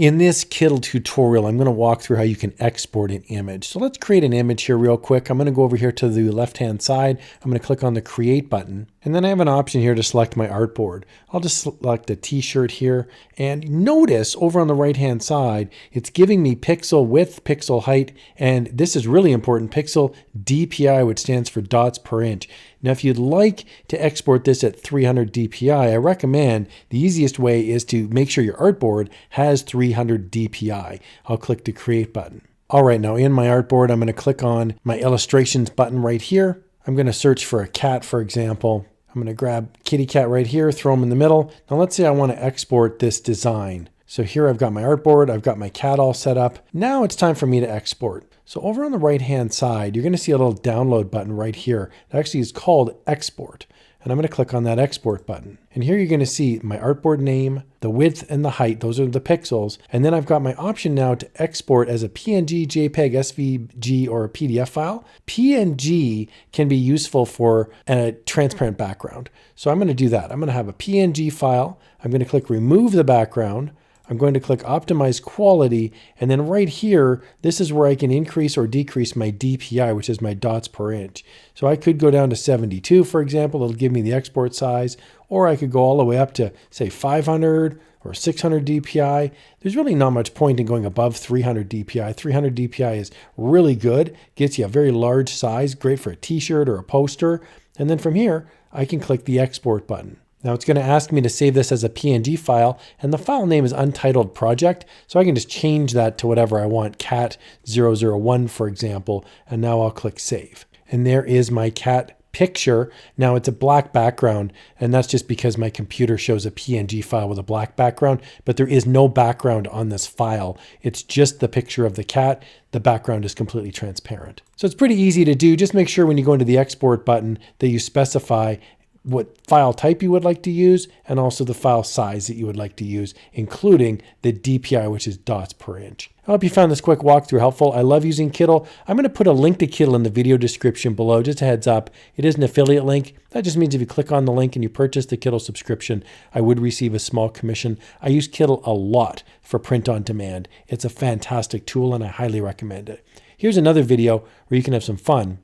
In this Kittl tutorial, I'm going to walk through how you can export an image. So let's create an image here real quick. I'm going to go over here to the left-hand side. I'm going to click on the Create button. And then I have an option here to select my artboard. I'll just select a t-shirt here. And notice over on the right-hand side, it's giving me pixel width, pixel height, and this is really important, pixel DPI, which stands for dots per inch. Now, if you'd like to export this at 300 DPI, I recommend the easiest way is to make sure your artboard has 300 DPI. I'll click the Create button. All right, now in my artboard, I'm going to click on my Illustrations button right here. I'm going to search for a cat, for example. I'm going to grab kitty cat right here, throw them in the middle. Now, let's say I want to export this design. So here I've got my artboard, I've got my cat all set up. Now it's time for me to export. So over on the right-hand side, you're going to see a little download button right here. It actually is called Export. And I'm going to click on that Export button. And here you're going to see my artboard name, the width and the height. Those are the pixels. And then I've got my option now to export as a PNG, JPEG, SVG, or a PDF file. PNG can be useful for a transparent background. So I'm going to do that. I'm going to have a PNG file. I'm going to click Remove the background. I'm going to click Optimize Quality, and then right here, this is where I can increase or decrease my DPI, which is my dots per inch. So I could go down to 72, for example. It'll give me the export size, or I could go all the way up to, say, 500 or 600 DPI. There's really not much point in going above 300 DPI. 300 DPI is really good, gets you a very large size, great for a t-shirt or a poster. And then from here, I can click the Export button. Now it's going to ask me to save this as a PNG file, and the file name is Untitled Project, so I can just change that to whatever I want, cat001 for example, and now I'll click Save. And there is my cat picture. Now it's a black background, and that's just because my computer shows a PNG file with a black background, but there is no background on this file. It's just the picture of the cat. The background is completely transparent. So it's pretty easy to do. Just make sure when you go into the Export button that you specify what file type you would like to use, and also the file size that you would like to use, including the DPI, which is dots per inch. I hope you found this quick walkthrough helpful. I love using Kittl. I'm going to put a link to Kittl in the video description below. Just a heads up, it is an affiliate link. That just means if you click on the link and you purchase the Kittl subscription, I would receive a small commission. I use Kittl a lot for print on demand. It's a fantastic tool and I highly recommend it. Here's another video where you can have some fun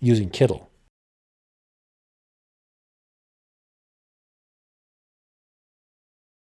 using Kittl.